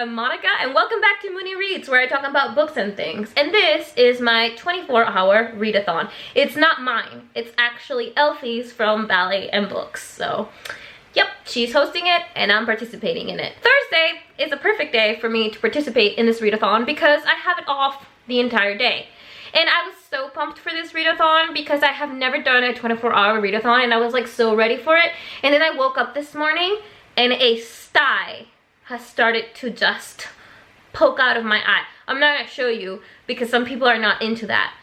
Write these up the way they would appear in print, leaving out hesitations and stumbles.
I'm Monica and welcome back to Mooney Reads, where I talk about books and things. And this is my 24-hour readathon. It's not mine, it's actually Elfie's from Ballet and Books. So, yep, she's hosting it and I'm participating in it. Thursday is a perfect day for me to participate in this readathon because I have it off the entire day. And I was so pumped for this readathon because I have never done a 24-hour readathon and I was like so ready for it. And then I woke up this morning and a sty has started to just poke out of my eye. I'm not gonna show you because some people are not into that.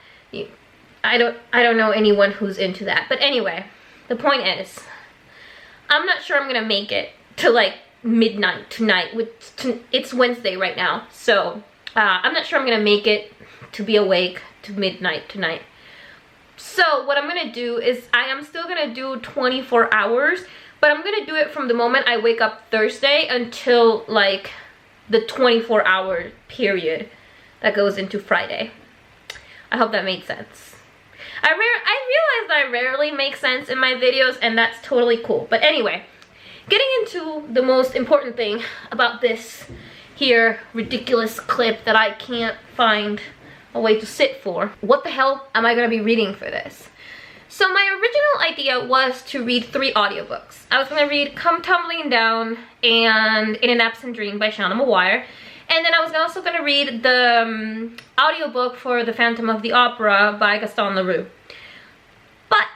I don't know anyone who's into that. But anyway, the point is, I'm not sure I'm gonna make it to like midnight tonight. It's Wednesday right now, so I'm not sure I'm gonna make it to be awake to midnight tonight. So what I'm gonna do is I am still gonna do 24 hours, but I'm gonna do it from the moment I wake up Thursday until like the 24-hour period that goes into Friday. I hope that made sense. I realize I rarely make sense in my videos, and that's totally cool. But anyway, getting into the most important thing about this here ridiculous clip that I can't find a way to sit for. What the hell am I gonna be reading for this? So my original idea was to read 3 audiobooks. I was gonna read Come Tumbling Down and In an Absent Dream by Shauna Maguire. And then I was also gonna read the audiobook for The Phantom of the Opera by Gaston Leroux. But,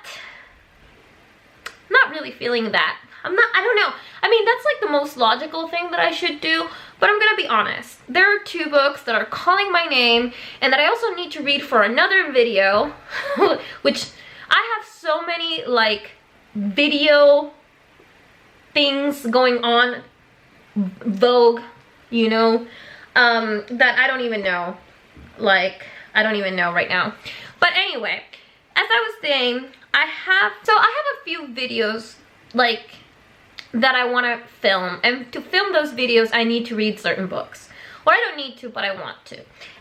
not really feeling that. I don't know. I mean, that's like the most logical thing that I should do, but I'm gonna be honest. There are 2 books that are calling my name and that I also need to read for another video, which I have so many like video things going on, Vogue, you know, that I don't even know. Like, I don't even know right now. But anyway, as I was saying, I have a few videos like that I want to film, and to film those videos I need to read certain books. Or I don't need to, but I want to.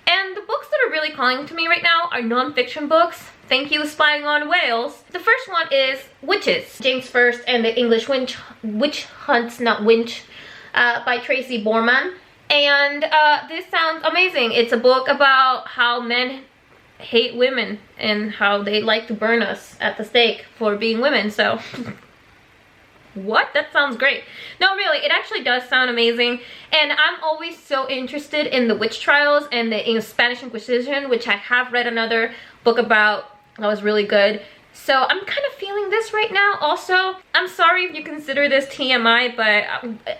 And the books that are really calling to me right now are non-fiction books. Thank you, Spying on Whales. The first one is Witches, James First and the English Witch Hunts, not Winch, by Tracy Borman. And this sounds amazing. It's a book about how men hate women and how they like to burn us at the stake for being women. So what? That sounds great. No, really, it actually does sound amazing. And I'm always so interested in the witch trials and the Spanish Inquisition, which I have read another book about that was really good. So I'm kind of feeling this right now. Also, I'm sorry if you consider this TMI, but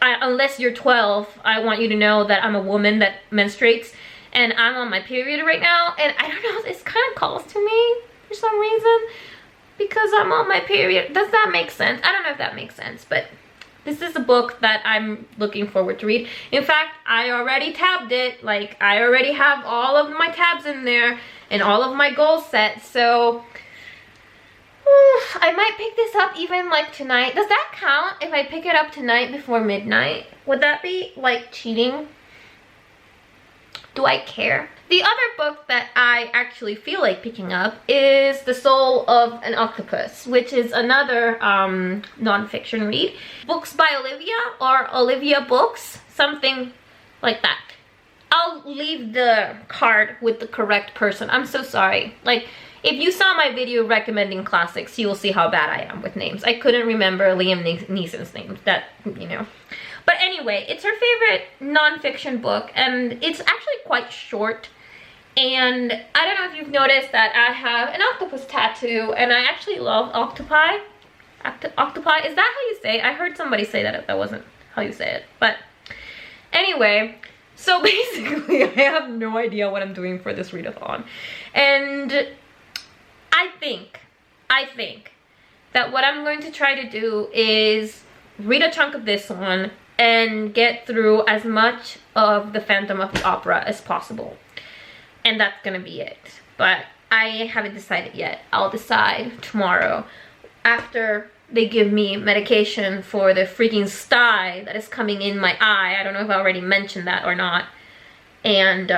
unless you're 12, I want you to know that I'm a woman that menstruates and I'm on my period right now. And I don't know, this kind of calls to me for some reason, because I'm on my period. Does that make sense? I don't know if that makes sense, but this is a book that I'm looking forward to read. In fact, I already tabbed it. Like, I already have all of my tabs in there and all of my goals set. So I might pick this up even like tonight. Does that count if I pick it up tonight before midnight? Would that be like cheating? Do I care? The other book that I actually feel like picking up is The Soul of an Octopus, which is another non-fiction read. Books by Olivia, or Olivia Books, something like that. I'll leave the card with the correct person. I'm so sorry. Like, if you saw my video recommending classics, you will see how bad I am with names. I couldn't remember Liam Neeson's name. That, you know. But anyway, it's her favorite non-fiction book, and it's actually quite short. And I don't know if you've noticed that I have an octopus tattoo, and I actually love octopi. Octopi, is that how you say it? I heard somebody say that that wasn't how you say it. But anyway, so basically I have no idea what I'm doing for this readathon. And I think that what I'm going to try to do is read a chunk of this one and get through as much of The Phantom of the Opera as possible. And that's gonna be it. But I haven't decided yet. I'll decide tomorrow after they give me medication for the freaking sty that is coming in my eye. I don't know if I already mentioned that or not. And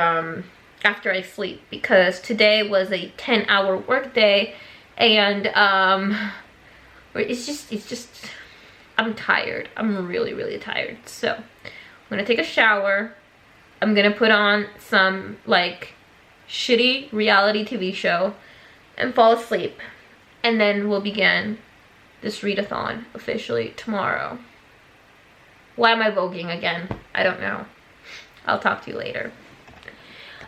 after I sleep, because today was a 10-hour work day, and it's just I'm tired. I'm really tired. So I'm gonna take a shower I'm gonna put on some like shitty reality TV show and fall asleep, and then we'll begin this readathon officially tomorrow. Why am I voguing again? I don't know. I'll talk to you later.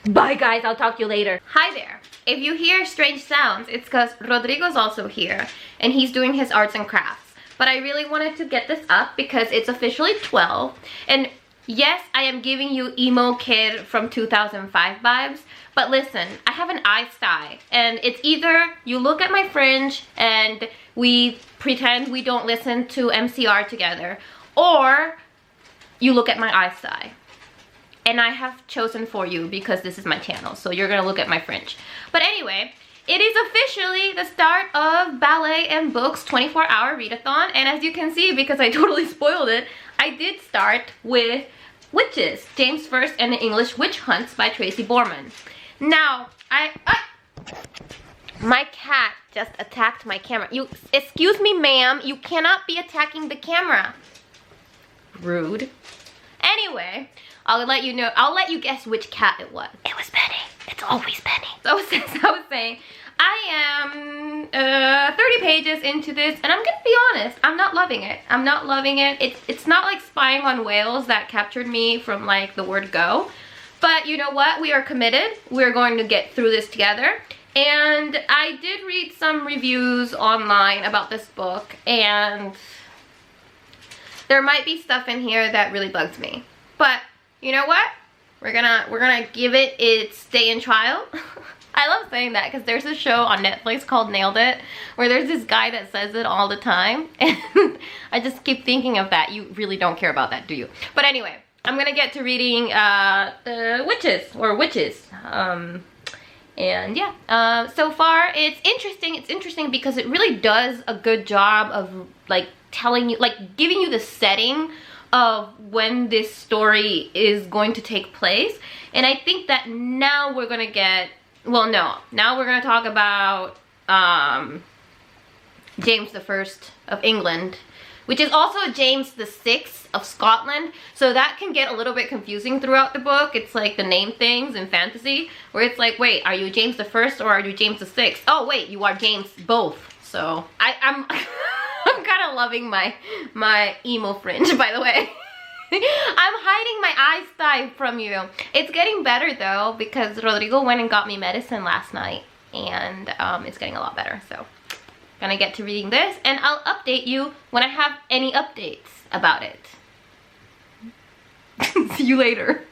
Bye guys, I'll talk to you later. Hi there. If you hear strange sounds, it's because Rodrigo's also here and he's doing his arts and crafts. But I really wanted to get this up because it's officially 12. And yes, I am giving you emo kid from 2005 vibes. But listen, I have an eye style. And it's either you look at my fringe and we pretend we don't listen to MCR together, or you look at my eye style. And I have chosen for you because this is my channel, so you're gonna look at my fringe. But anyway, it is officially the start of Ballet and Books 24-hour readathon, and as you can see, because I totally spoiled it, I did start with Witches, James First and the English Witch Hunts by Tracy Borman. Now, my cat just attacked my camera. Excuse me, ma'am, you cannot be attacking the camera. Rude. Anyway, I'll let you guess which cat it was. It was Penny. It's always Penny. So as I was saying, I am 30 pages into this, and I'm gonna be honest, I'm not loving it. I'm not loving it. It's not like Spying on Whales that captured me from like the word go. But you know what? We are committed. We're going to get through this together. And I did read some reviews online about this book, and there might be stuff in here that really bugs me. But you know what? We're gonna give it its day in trial. I love saying that because there's a show on Netflix called Nailed It, where there's this guy that says it all the time, and I just keep thinking of that. You really don't care about that, do you? But anyway, I'm gonna get to reading Witches. And yeah, so far it's interesting. It's interesting because it really does a good job of like telling you, like giving you the setting of when this story is going to take place. And I think that now we're gonna get, well, no, now we're gonna talk about James I of England, which is also James VI of Scotland. So that can get a little bit confusing throughout the book. It's like the name things in fantasy, where it's like, wait, are you James I or are you James VI? Oh wait, you are James both. So I'm I'm kind of loving my emo fringe, by the way. I'm hiding my eye style from you. It's getting better though, because Rodrigo went and got me medicine last night, and it's getting a lot better. So gonna get to reading this, and I'll update you when I have any updates about it. See you later.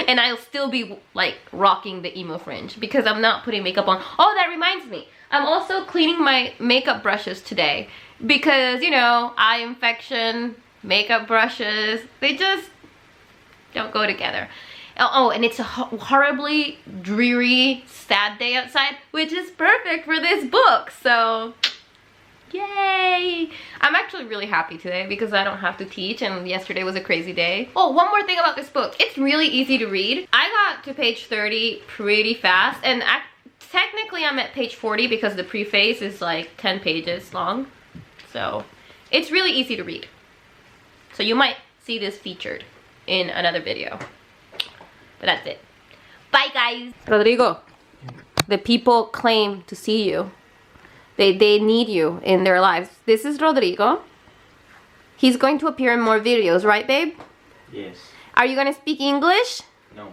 And I'll still be like rocking the emo fringe because I'm not putting makeup on. Oh, that reminds me, I'm also cleaning my makeup brushes today because, you know, eye infection, makeup brushes, they just don't go together. Oh, and it's a horribly dreary, sad day outside, which is perfect for this book. So yay! I'm actually really happy today because I don't have to teach, and yesterday was a crazy day. Oh, one more thing about this book. It's really easy to read. I got to page 30 pretty fast, and technically I'm at page 40 because the preface is like 10 pages long. So it's really easy to read. So you might see this featured in another video. But that's it. Bye guys! Rodrigo, the people claim to see you. They need you in their lives. This is Rodrigo. He's going to appear in more videos, right, babe? Yes. Are you going to speak English? No.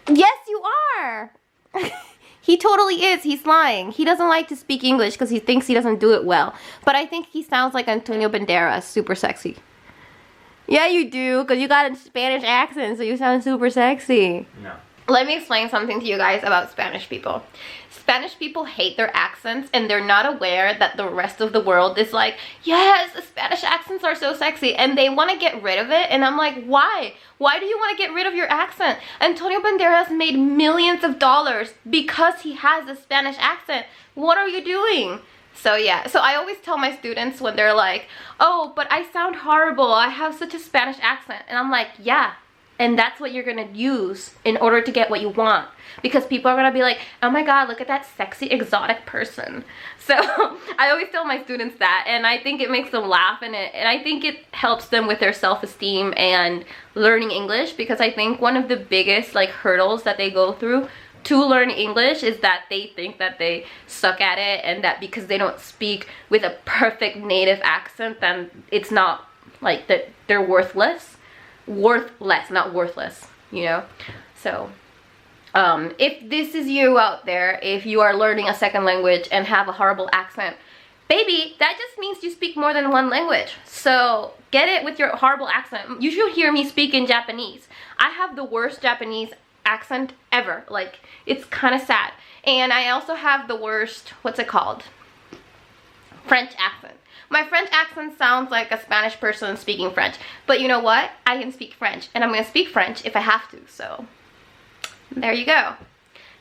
Yes, you are. He totally is. He's lying. He doesn't like to speak English because he thinks he doesn't do it well. But I think he sounds like Antonio Banderas, super sexy. Yeah, you do, because you got a Spanish accent, so you sound super sexy. No. Let me explain something to you guys about Spanish people. Spanish people hate their accents, and they're not aware that the rest of the world is like, yes, the Spanish accents are so sexy, and they want to get rid of it. And I'm like, why? Why do you want to get rid of your accent? Antonio Banderas made millions of dollars because he has a Spanish accent. What are you doing? So yeah, so I always tell my students when they're like, oh, but I sound horrible, I have such a Spanish accent. And I'm like, yeah, And that's what you're gonna use in order to get what you want. Because people are gonna be like, oh my god, look at that sexy, exotic person. So I always tell my students that, and I think it makes them laugh, and I think it helps them with their self-esteem and learning English, because I think one of the biggest like hurdles that they go through to learn English is that they think that they suck at it, and that because they don't speak with a perfect native accent, then it's not like that they're worthless, not worthless, you know. So if this is you out there, if you are learning a second language and have a horrible accent, baby, that just means you speak more than one language. So get it with your horrible accent. You should hear me speak in Japanese. I have the worst Japanese accent ever. Like, it's kind of sad. And I also have the worst, what's it called, French accent. My French accent sounds like a Spanish person speaking French, but you know what, I can speak French, and I'm gonna speak French if I have to. So there you go.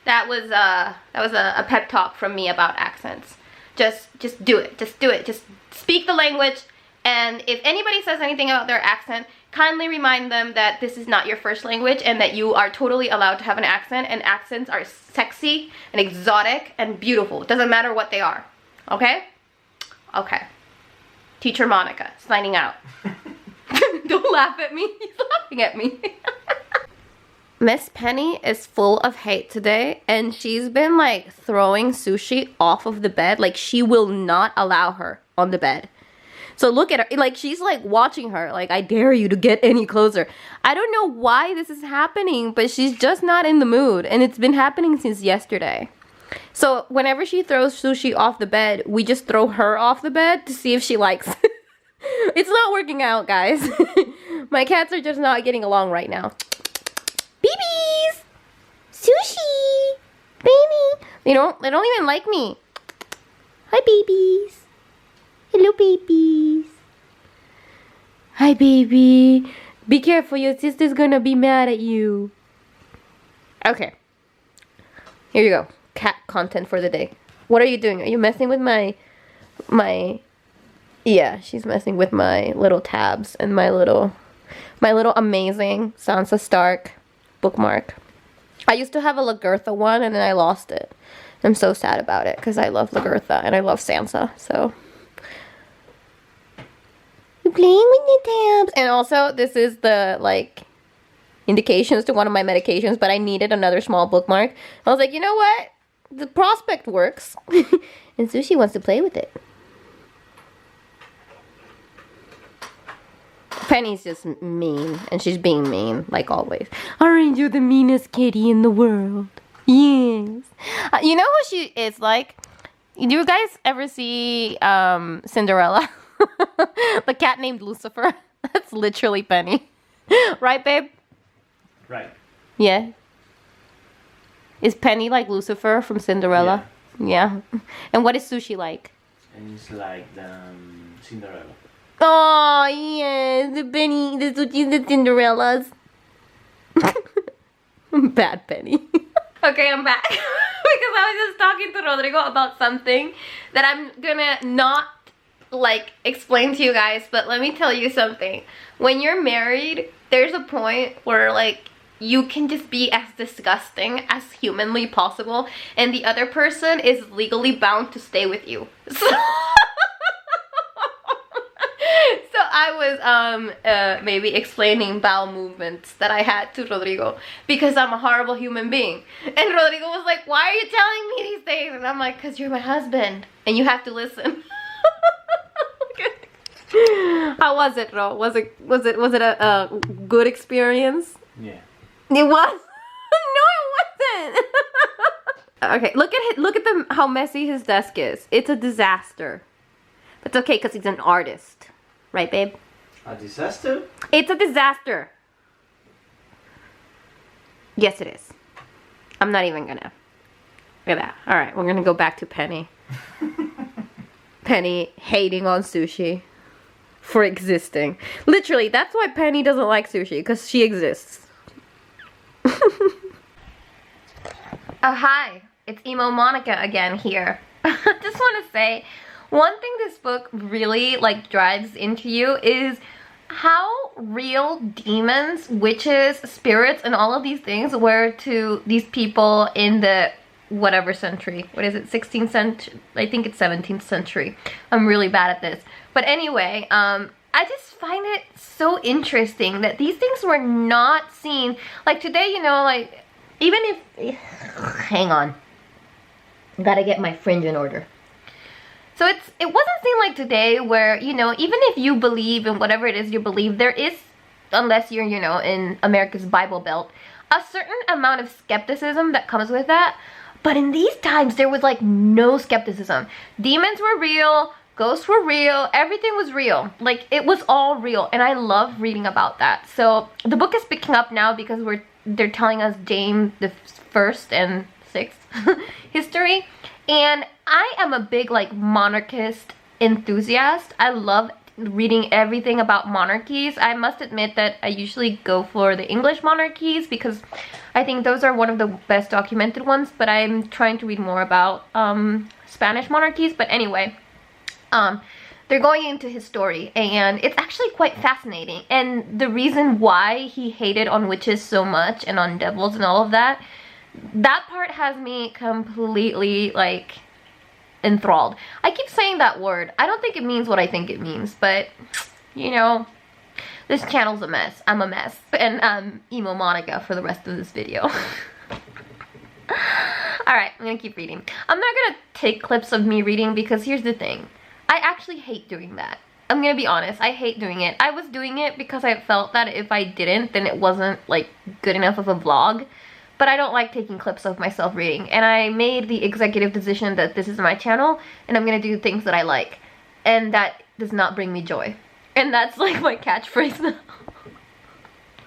That was a pep talk from me about accents. Just do it, just speak the language. And if anybody says anything about their accent, kindly remind them that this is not your first language, and that you are totally allowed to have an accent, and accents are sexy and exotic and beautiful. It doesn't matter what they are. Okay? Okay. Teacher Monica, signing out. Don't laugh at me. He's laughing at me. Miss Penny is full of hate today, and she's been like throwing Sushi off of the bed. Like, she will not allow her on the bed. So look at her, like she's like watching her, like, I dare you to get any closer. I don't know why this is happening, but she's just not in the mood, and it's been happening since yesterday. So whenever she throws Sushi off the bed, we just throw her off the bed to see if she likes it. It's not working out, guys. My cats are just not getting along right now. Babies! Sushi! Baby! They don't even like me. Hi, babies. Hello, babies. Hi, baby. Be careful, your sister's gonna be mad at you. Okay. Here you go. Cat content for the day. What are you doing? Are you messing with my... Yeah, she's messing with my little tabs and my little amazing Sansa Stark bookmark. I used to have a Lagertha one, and then I lost it. I'm so sad about it, because I love Lagertha and I love Sansa, so... You're playing with your tabs. And also, this is the, like, indications to one of my medications, but I needed another small bookmark. I was like, you know what? The prospect works. And Sushi wants to play with it. Penny's just mean, and she's being mean, like always. Aren't you the meanest kitty in the world? Yes. You know who she is like? Do you guys ever see Cinderella? The cat named Lucifer. That's literally Penny. Right, babe? Right. Yeah. Is Penny like Lucifer from Cinderella? Yeah. And what is Sushi like? And it's like Cinderella. Oh, yes. The Penny, the Sushi, the Cinderellas. Bad Penny. Okay, I'm back. Because I was just talking to Rodrigo about something that I'm gonna not like explain to you guys, but let me tell you something. When you're married, there's a point where like you can just be as disgusting as humanly possible, and the other person is legally bound to stay with you. So I was maybe explaining bowel movements that I had to Rodrigo because I'm a horrible human being. And Rodrigo was like, why are you telling me these things? And I'm like, because you're my husband and you have to listen. How was it, Ro? Was it a good experience? Yeah. It was? No, it wasn't. Okay, look at how messy his desk is. It's a disaster. It's okay because he's an artist. Right, babe? A disaster? It's a disaster. Yes, it is. I'm not even gonna. Look at that. Alright, we're gonna go back to Penny. Penny hating on Sushi for existing. Literally, that's why Penny doesn't like Sushi, because she exists. Oh, hi. It's Emo Monica again here. I just want to say, one thing this book really like drives into you is how real demons, witches, spirits, and all of these things were to these people in the whatever century. What is it? 16th century? I think it's 17th century. I'm really bad at this. But anyway, I just find it so interesting that these things were not seen. Like today, you know, like, even if... Hang on. Gotta get my fringe in order. So it wasn't seen like today where, you know, even if you believe in whatever it is you believe, there is, unless you're, you know, in America's Bible Belt, a certain amount of skepticism that comes with that. But in these times, there was like no skepticism. Demons were real, ghosts were real, everything was real. Like, it was all real, and I love reading about that. So the book is picking up now because they're telling us James the 1st and 6th history. And I am a big like monarchist enthusiast. I love reading everything about monarchies. I must admit that I usually go for the English monarchies because I think those are one of the best documented ones, but I'm trying to read more about Spanish monarchies. But anyway, they're going into his story, and it's actually quite fascinating. And the reason why he hated on witches so much and on devils and all of that, that part has me completely like enthralled. I keep saying that word. I don't think it means what I think it means, but you know, this channel's a mess. I'm a mess. And I'm emo Monica for the rest of this video. Alright, I'm gonna keep reading. I'm not gonna take clips of me reading because here's the thing. I actually hate doing that. I'm gonna be honest, I hate doing it. I was doing it because I felt that if I didn't, then it wasn't like good enough of a vlog. But I don't like taking clips of myself reading. And I made the executive decision that this is my channel and I'm gonna do things that I like. And that does not bring me joy. And that's like my catchphrase now.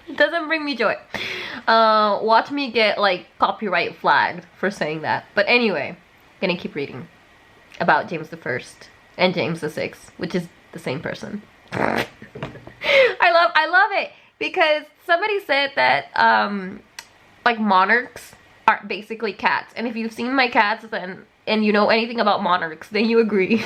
It doesn't bring me joy. Watch me get like copyright flagged for saying that. But anyway, gonna keep reading about James the 1st and James the 6th, which is the same person. I love it because somebody said that like monarchs are basically cats, and if you've seen my cats and you know anything about monarchs, then you agree.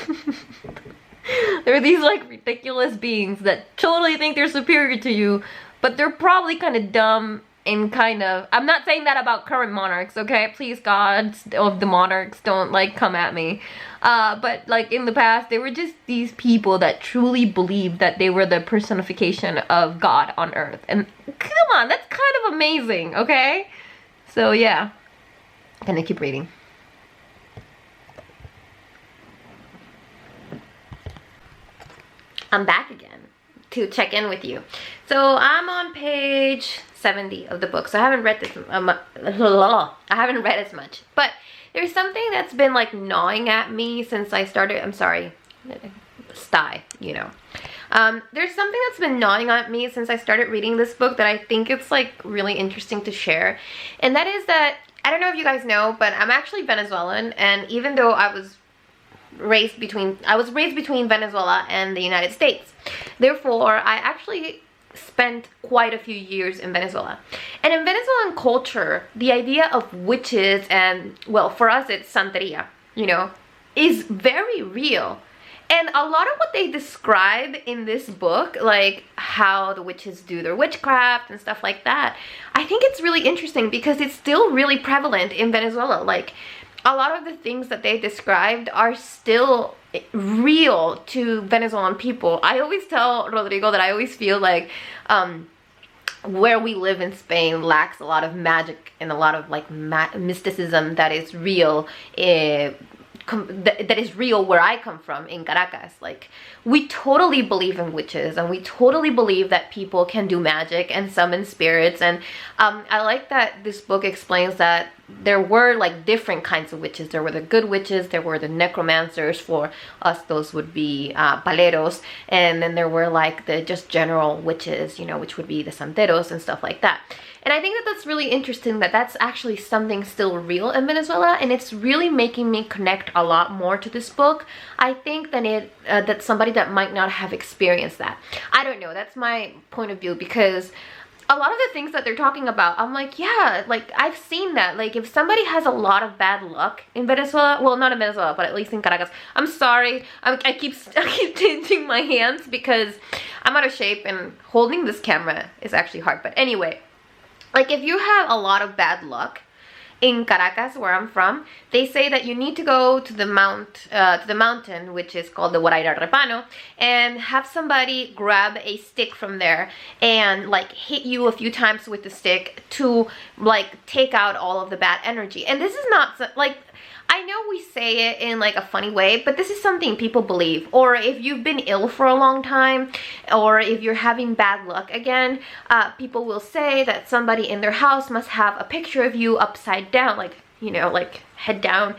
They're these like ridiculous beings that totally think they're superior to you, but they're probably kind of dumb and kind of... I'm not saying that about current monarchs, okay? Please, gods of the monarchs, don't like come at me. But like in the past, they were just these people that truly believed that they were the personification of God on earth. And come on, that's kind of amazing, okay? So yeah, I'm gonna keep reading. I'm back again to check in with you. So I'm on page 70 of the book, so I haven't read this I haven't read as much, but there's something that's been like gnawing at me since I started. I'm sorry, sty, you know. There's something that's been gnawing at me since I started reading this book that I think it's like really interesting to share, and that is that, I don't know if you guys know, but I'm actually Venezuelan, and even though I was raised between Venezuela and the United States, therefore I actually spent quite a few years in Venezuela. And in Venezuelan culture, the idea of witches and, well, for us it's Santeria, you know, is very real. And a lot of what they describe in this book, like how the witches do their witchcraft and stuff like that, I think it's really interesting because it's still really prevalent in Venezuela. Like, a lot of the things that they described are still real to Venezuelan people. I always tell Rodrigo that I always feel like where we live in Spain lacks a lot of magic and a lot of like mysticism that is real, that is real where I come from in Caracas. Like, we totally believe in witches, and we totally believe that people can do magic and summon spirits. And I like that this book explains that there were like different kinds of witches. There were the good witches, there were the necromancers, for us those would be paleros, and then there were like the just general witches, you know, which would be the santeros and stuff like that. And I think that that's really interesting, that that's actually something still real in Venezuela, and it's really making me connect a lot more to this book, I think, than that somebody that might not have experienced that. I don't know, that's my point of view, because a lot of the things that they're talking about, I'm like, yeah, like I've seen that. Like if somebody has a lot of bad luck in Venezuela, well, not in Venezuela, but at least in Caracas. I'm sorry, I keep changing my hands because I'm out of shape and holding this camera is actually hard. But anyway, like if you have a lot of bad luck in Caracas, where I'm from, they say that you need to go to the mountain, which is called the Guaraira Repano, and have somebody grab a stick from there and like hit you a few times with the stick to like take out all of the bad energy. And this is not like, I know we say it in like a funny way, but this is something people believe. Or if you've been ill for a long time, or if you're having bad luck again, people will say that somebody in their house must have a picture of you upside down, like, you know, like head down,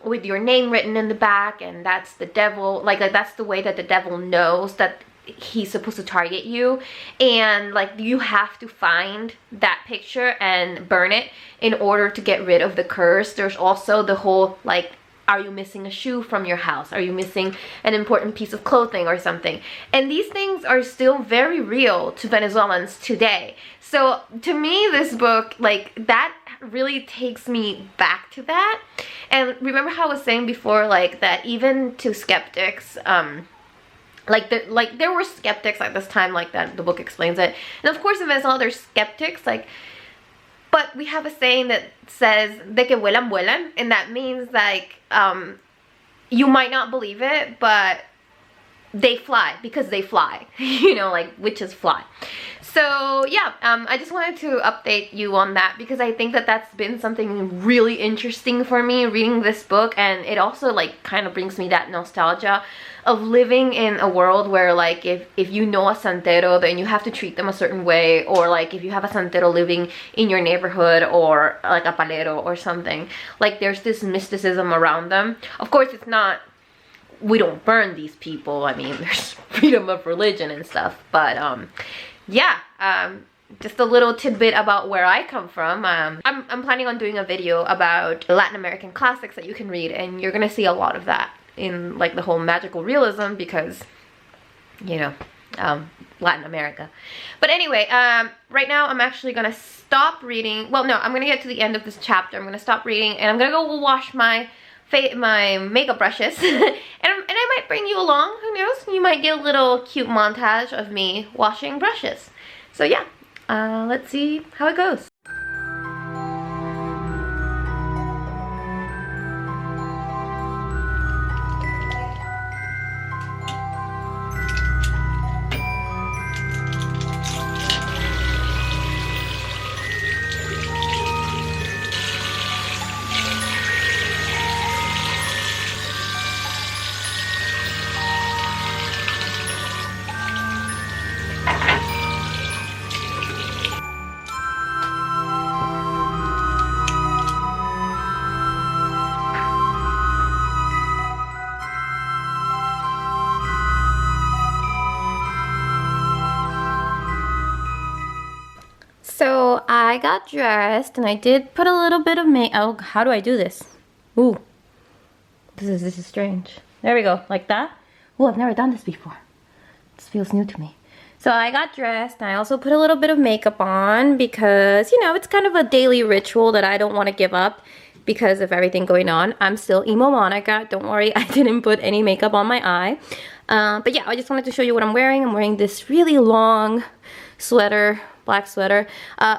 with your name written in the back, and that's the devil. Like that's the way that the devil knows that he's supposed to target you, and like you have to find that picture and burn it in order to get rid of the curse. There's also the whole like, are you missing a shoe from your house? Are you missing an important piece of clothing or something? And these things are still very real to Venezuelans today. So to me, this book, like that really takes me back to that. And remember how I was saying before, like that even to skeptics, like there were skeptics at this time, like that the book explains it. And of course in Venezuela there's skeptics, like, but we have a saying that says de que vuelan vuelan, and that means like you might not believe it, but they fly because they fly. You know, like witches fly. So yeah, I just wanted to update you on that because I think that that's been something really interesting for me reading this book, and it also like kind of brings me that nostalgia of living in a world where like if you know a santero, then you have to treat them a certain way, or like if you have a santero living in your neighborhood, or like a palero or something, like there's this mysticism around them. Of course it's not, we don't burn these people, I mean there's freedom of religion and stuff, but yeah, just a little tidbit about where I come from. I'm planning on doing a video about Latin American classics that you can read, and you're gonna see a lot of that in like the whole magical realism because, you know, Latin America. But anyway, right now I'm actually gonna stop reading. Well, no, I'm gonna get to the end of this chapter. I'm gonna stop reading and I'm gonna go wash my makeup brushes and I might bring you along, who knows, you might get a little cute montage of me washing brushes. So yeah, let's see how it goes. So I got dressed and I did put a little bit of makeup. Oh, how do I do this? Ooh, this is strange. There we go, like that. Oh, I've never done this before. This feels new to me. So I got dressed and I also put a little bit of makeup on because, you know, it's kind of a daily ritual that I don't want to give up because of everything going on. I'm still emo Monica. Don't worry, I didn't put any makeup on my eye. But yeah, I just wanted to show you what I'm wearing. I'm wearing this really long sweater, black sweater.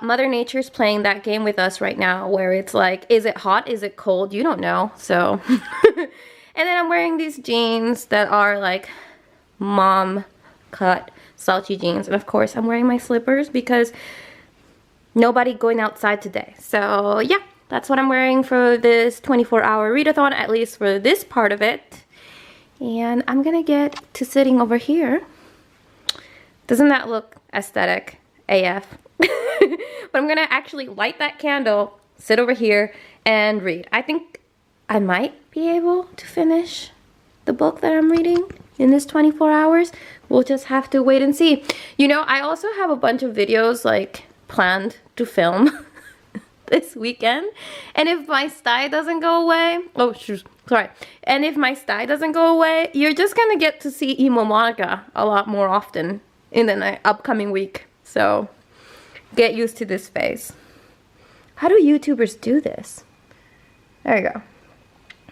Mother Nature's playing that game with us right now where it's like, is it hot? Is it cold? You don't know. So, and then I'm wearing these jeans that are like mom cut slouchy jeans. And of course I'm wearing my slippers because nobody going outside today. So yeah, that's what I'm wearing for this 24-hour readathon, at least for this part of it. And I'm gonna get to sitting over here. Doesn't that look aesthetic AF? But I'm gonna actually light that candle, sit over here, and read. I think I might be able to finish the book that I'm reading in this 24 hours. We'll just have to wait and see. You know, I also have a bunch of videos like planned to film this weekend, and if my sty doesn't go away, oh shoot, sorry, and if my sty doesn't go away, you're just gonna get to see emo Monica a lot more often in the upcoming week. So Get used to this face. How do YouTubers do this? There you go.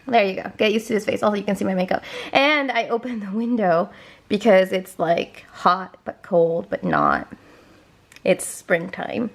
There you go. Get used to this face. Also, you can see my makeup. And I opened the window because it's like hot but cold but not. It's springtime.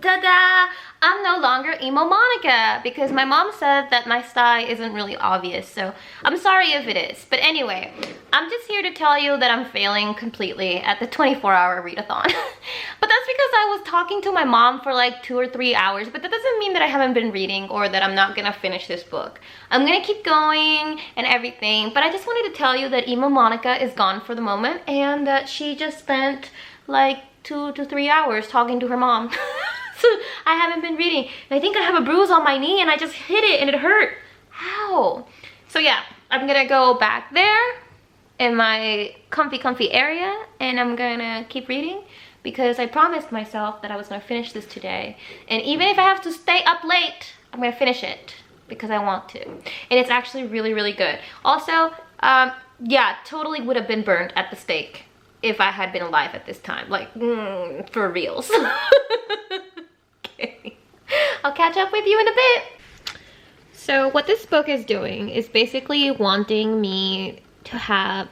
Ta-da! I'm no longer emo Monica because my mom said that my style isn't really obvious, so I'm sorry if it is. But anyway, I'm just here to tell you that I'm failing completely at the 24-hour readathon. But that's because I was talking to my mom for like 2 or 3 hours, but that doesn't mean that I haven't been reading or that I'm not gonna finish this book. I'm gonna keep going and everything, but I just wanted to tell you that emo Monica is gone for the moment and that she just spent like 2 to 3 hours talking to her mom. So I haven't been reading. And I think I have a bruise on my knee and I just hit it and it hurt. Ow. So yeah, I'm gonna go back there in my comfy area and I'm gonna keep reading because I promised myself that I was gonna finish this today. And even if I have to stay up late, I'm gonna finish it because I want to. And it's actually really good. Also, yeah, totally would have been burned at the stake if I had been alive at this time. Like, for reals. Okay. I'll catch up with you in a bit. So what this book is doing is basically wanting me to have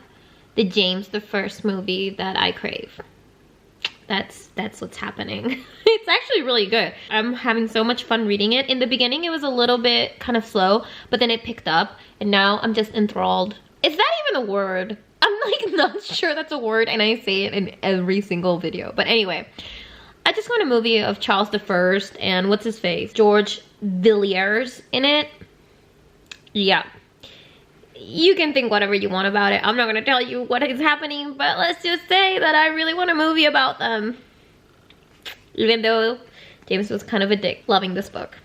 the James the First movie that I crave. That's what's happening. It's actually really good. I'm having so much fun reading it. In the beginning, it was a little bit kind of slow, but then it picked up, and now I'm just enthralled. Is that even a word? I'm like not sure that's a word, and I say it in every single video. But anyway, I just want a movie of Charles the First and what's his face? George Villiers in it. Yeah. You can think whatever you want about it. I'm not gonna tell you what is happening, but let's just say that I really want a movie about them. Even though James was kind of a dick loving this book.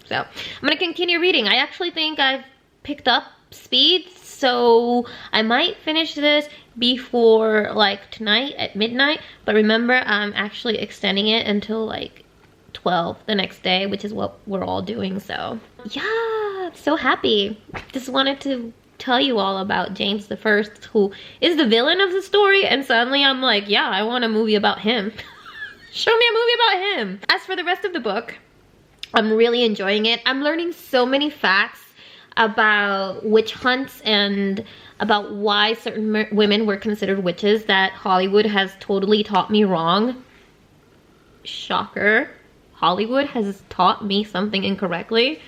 So I'm gonna continue reading. I actually think I've picked up speed, so I might finish this before like tonight at midnight. But remember, I'm actually extending it until like 12 the next day, which is what we're all doing. So yeah, I'm so happy. Just wanted to tell you all about James the First, who is the villain of the story, and suddenly I'm like, yeah, I want a movie about him. Show me a movie about him. As for the rest of the book, I'm really enjoying it. I'm learning so many facts about witch hunts and about why certain women were considered witches that Hollywood has totally taught me wrong. Shocker. Hollywood has taught me something incorrectly.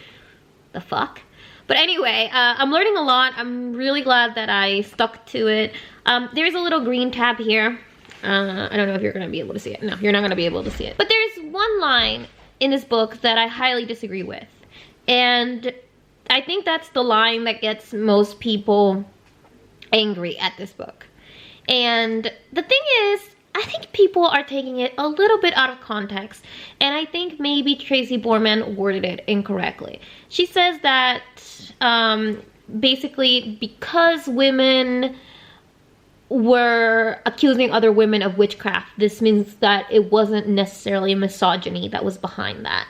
The fuck? But anyway, I'm learning a lot. I'm really glad that I stuck to it. There's a little green tab here. I don't know if you're gonna be able to see it. No, you're not gonna be able to see it. But there's one line in this book that I highly disagree with. And I think that's the line that gets most people angry at this book. And the thing is, I think people are taking it a little bit out of context, and I think maybe Tracy Borman worded it incorrectly. She says that basically because women were accusing other women of witchcraft, this means that it wasn't necessarily misogyny that was behind that.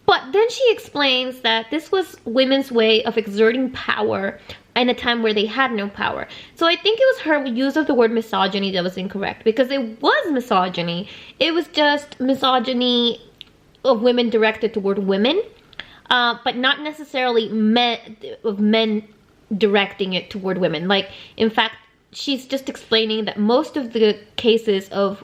But then she explains that this was women's way of exerting power in a time where they had no power. So I think it was her use of the word misogyny that was incorrect, because it was misogyny. It was just misogyny of women directed toward women, but not necessarily men directing it toward women. Like, in fact, she's just explaining that most of the cases of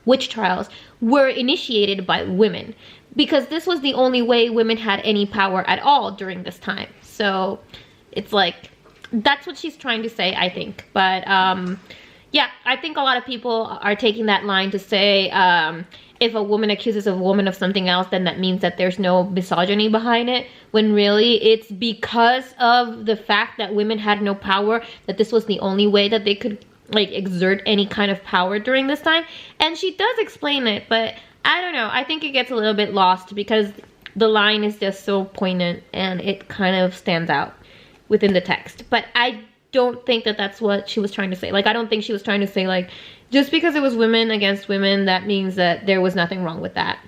witch trials were initiated by women, because this was the only way women had any power at all during this time. So it's like, that's what she's trying to say, I think. But yeah, I think a lot of people are taking that line to say if a woman accuses a woman of something else, then that means that there's no misogyny behind it, when really it's because of the fact that women had no power, that this was the only way that they could like exert any kind of power during this time. And she does explain it, but I don't know, I think it gets a little bit lost because the line is just so poignant and it kind of stands out within the text. But I don't think that that's what she was trying to say. Like, I don't think she was trying to say like, just because it was women against women, that means that there was nothing wrong with that,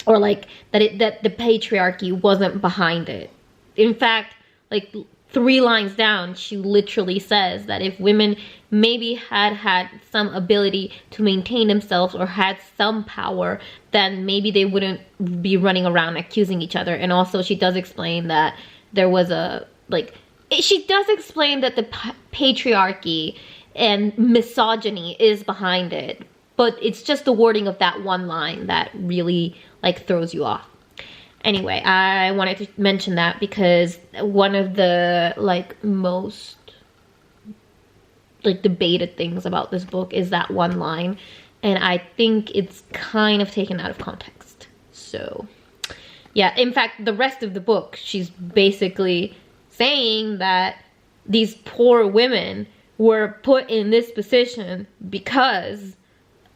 or like that the patriarchy wasn't behind it. In fact, like 3 lines down, she literally says that if women maybe had some ability to maintain themselves or had some power, then maybe they wouldn't be running around accusing each other. And also she does explain that there was a like, she does explain that the patriarchy and misogyny is behind it, but it's just the wording of that one line that really like throws you off. Anyway, I wanted to mention that because one of the like most like debated things about this book is that one line, and I think it's kind of taken out of context. So yeah, in fact, the rest of the book, she's basically saying that these poor women were put in this position because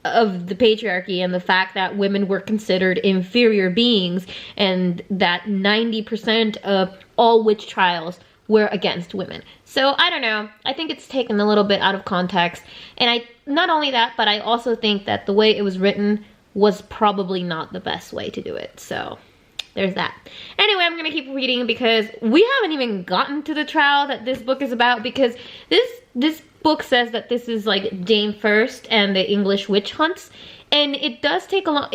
of the patriarchy and the fact that women were considered inferior beings, and that 90% of all witch trials were against women. So I don't know, I think it's taken a little bit out of context. And not only that, but I also think that the way it was written was probably not the best way to do it. So there's that. Anyway, I'm gonna keep reading because we haven't even gotten to the trial that this book is about, because this book says that this is like Jane First and the English witch hunts, and it does take a lot.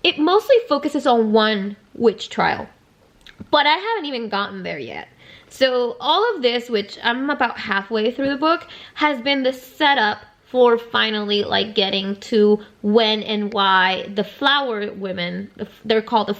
It mostly focuses on one witch trial, but I haven't even gotten there yet. So all of this, which I'm about halfway through the book, has been the setup for finally like getting to when and why the Flower women, they're called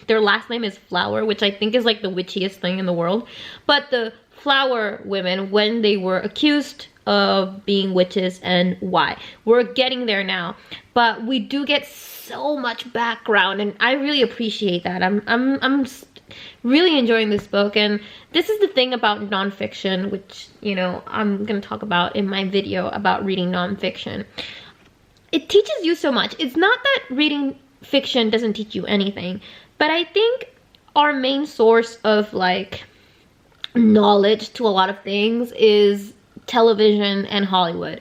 their last name is Flower, which I think is like the witchiest thing in the world, but the Flower women, when they were accused of being witches and why. We're getting there now, but we do get so much background, and I really appreciate that. I'm really enjoying this book, and this is the thing about nonfiction, which, you know, I'm gonna talk about in my video about reading nonfiction. It teaches you so much. It's not that reading fiction doesn't teach you anything, but I think our main source of like knowledge to a lot of things is television and Hollywood.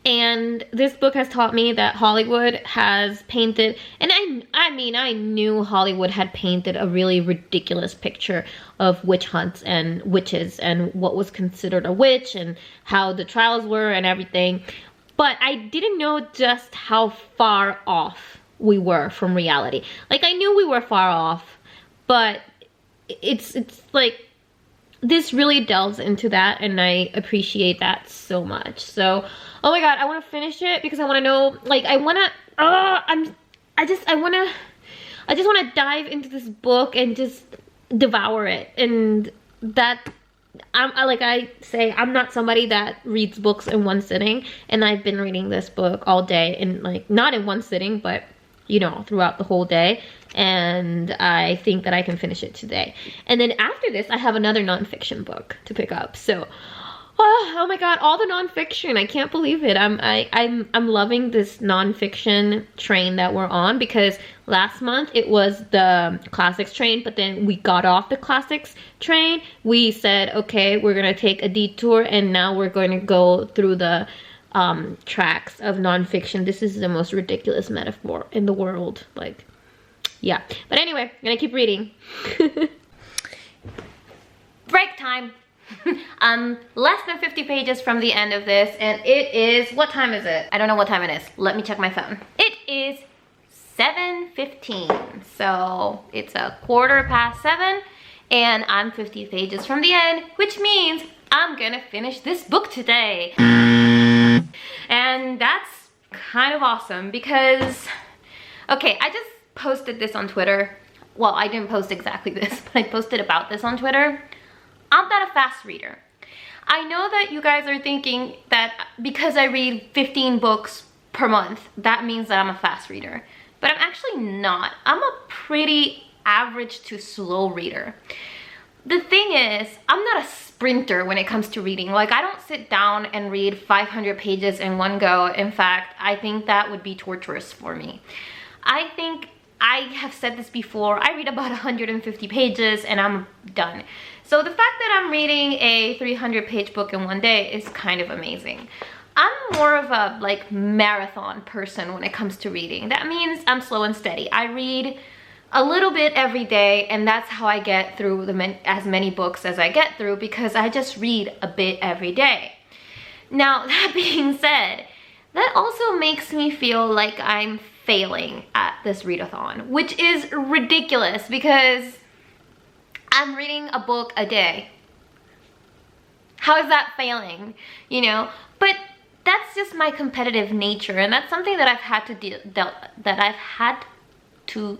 And this book has taught me that Hollywood has painted, and I mean, I knew Hollywood had painted a really ridiculous picture of witch hunts and witches and what was considered a witch and how the trials were and everything. But I didn't know just how far off we were from reality. Like, I knew we were far off, but it's like, this really delves into that, and I appreciate that so much. So, oh my god, I want to finish it because I want to know, like, I just want to dive into this book and just devour it. And that, like I say, I'm not somebody that reads books in one sitting, and I've been reading this book all day, and like, not in one sitting, but you know, throughout the whole day. And I think that I can finish it today. And then after this, I have another nonfiction book to pick up. So, oh my god, all the nonfiction! I can't believe it. I'm loving this nonfiction train that we're on, because last month it was the classics train, but then we got off the classics train. We said, okay, we're gonna take a detour, and now we're going to go through the tracks of nonfiction. This is the most ridiculous metaphor in the world. Like, yeah. But anyway, I'm gonna keep reading. Break time. Less than 50 pages from the end of this, and it is, what time is it? I don't know what time it is. Let me check my phone. It is 7:15. So it's a 7:15, and I'm 50 pages from the end, which means I'm gonna finish this book today. And that's kind of awesome because, okay, I just posted this on Twitter. Well, I didn't post exactly this, but I posted about this on Twitter. I'm not a fast reader. I know that you guys are thinking that because I read 15 books per month, that means that I'm a fast reader. But I'm actually not. I'm a pretty average to slow reader. The thing is, I'm not a sprinter when it comes to reading. Like, I don't sit down and read 500 pages in one go. In fact, I think that would be torturous for me. I think I have said this before, I read about 150 pages and I'm done. So the fact that I'm reading a 300-page book in one day is kind of amazing. I'm more of a like marathon person when it comes to reading. That means I'm slow and steady. I read a little bit every day, and that's how I get through as many books as I get through, because I just read a bit every day. Now, that being said, that also makes me feel like I'm failing at this readathon, which is ridiculous because I'm reading a book a day. How is that failing? You know, but that's just my competitive nature, and that's something that I've had to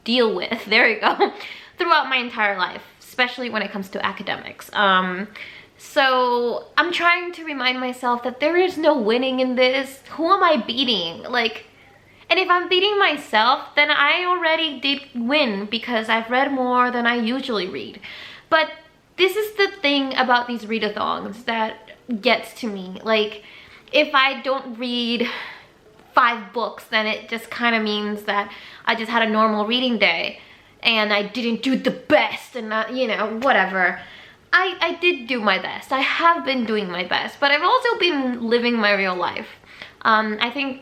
deal with, there you go, throughout my entire life, especially when it comes to academics. So I'm trying to remind myself that there is no winning in this. Who am I beating? Like, and if I'm beating myself, then I already did win because I've read more than I usually read. But this is the thing about these readathons that gets to me. Like, if I don't read 5 books, then it just kind of means that I just had a normal reading day and I didn't do the best, and you know, whatever. I did do my best. I have been doing my best, but I've also been living my real life. I think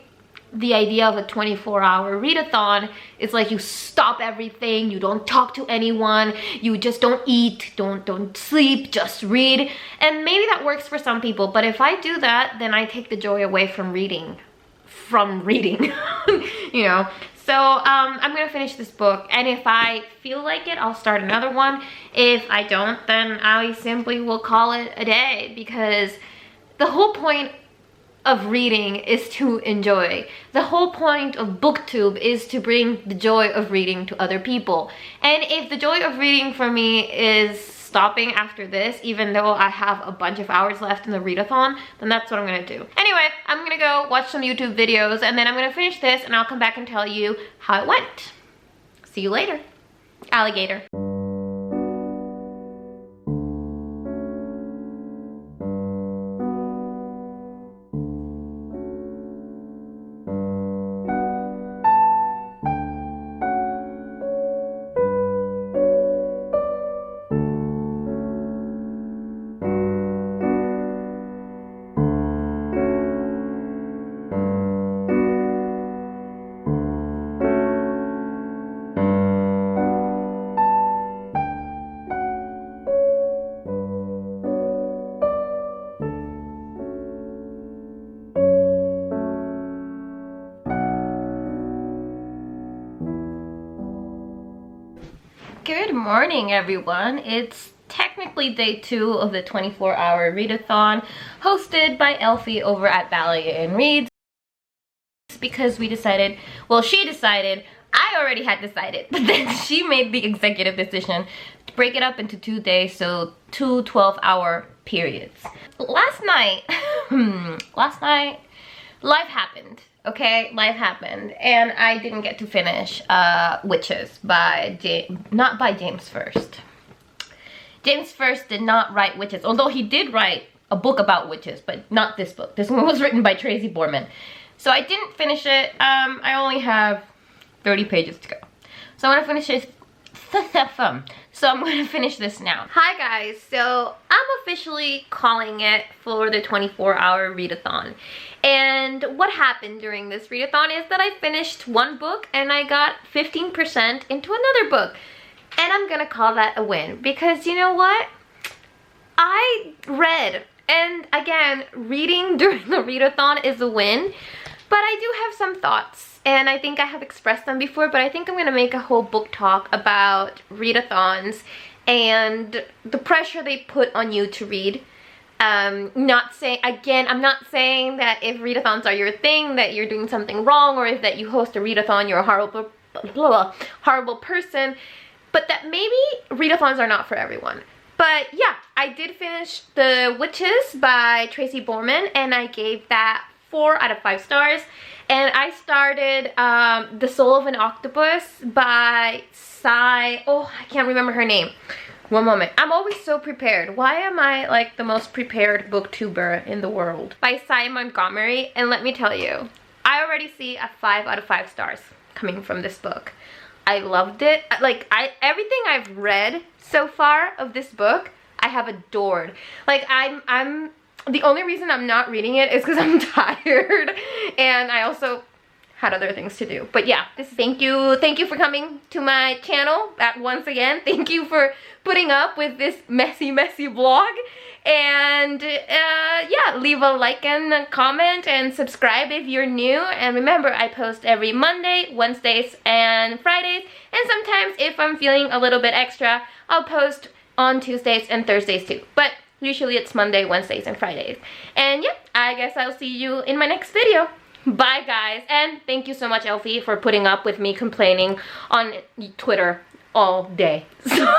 the idea of a 24-hour readathon is like you stop everything, you don't talk to anyone, you just don't eat, don't sleep, just read. And maybe that works for some people, but if I do that, then I take the joy away from reading. You know. So I'm gonna finish this book, and if I feel like it, I'll start another one. If I don't, then I simply will call it a day, because the whole point of reading is to enjoy. The whole point of BookTube is to bring the joy of reading to other people. And if the joy of reading for me is stopping after this, even though I have a bunch of hours left in the readathon, then that's what I'm gonna do. Anyway, I'm gonna go watch some YouTube videos, and then I'm gonna finish this, and I'll come back and tell you how it went. See you later, alligator. Good morning, everyone. It's technically day 2 of the 24-hour readathon hosted by Elfie over at Ballet and Reads, because we decided, well, she decided, I already had decided, but then she made the executive decision to break it up into 2 days, so 2 12-hour periods. Last night, life happened. Okay, life happened, and I didn't get to finish Witches by not by James First. James First did not write Witches, although he did write a book about witches, but not this book. This one was written by Tracy Borman. So I didn't finish it. I only have 30 pages to go. So I'm gonna finish it. So I'm gonna finish this now. Hi guys, so I'm officially calling it for the 24-hour readathon. And what happened during this readathon is that I finished one book and I got 15% into another book. And I'm gonna call that a win, because you know what? I read, and again, reading during the readathon is a win, but I do have some thoughts. And I think I have expressed them before, but I think I'm gonna make a whole book talk about readathons and the pressure they put on you to read, Not saying, again, I'm not saying that if readathons are your thing, that you're doing something wrong, or if that you host a readathon, you're a horrible person, but that maybe readathons are not for everyone. But yeah, I did finish The Witches by Tracy Borman, and I gave that 4 out of 5 stars. And I started The Soul of an Octopus by oh, I can't remember her name. One moment. I'm always so prepared. Why am I like the most prepared booktuber in the world? By Montgomery. And let me tell you, I already see a 5 out of 5 stars coming from this book. I loved it. Like, everything I've read so far of this book, I have adored. Like, I'm the only reason I'm not reading it is because I'm tired, and I also had other things to do. But yeah, thank you for coming to my channel once again. Thank you for putting up with this messy vlog. And yeah, leave a like and a comment and subscribe if you're new. And remember, I post every Monday, Wednesdays, and Fridays. And sometimes if I'm feeling a little bit extra, I'll post on Tuesdays and Thursdays too. But usually it's Monday, Wednesdays, and Fridays. And yeah, I guess I'll see you in my next video. Bye guys, and thank you so much, Elfie, for putting up with me complaining on Twitter all day. So,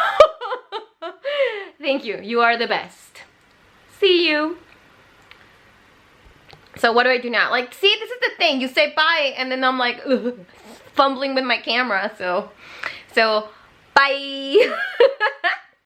thank you. You are the best. See you. So what do I do now? Like, see, this is the thing. You say bye, and then I'm like, ugh, fumbling with my camera. So bye.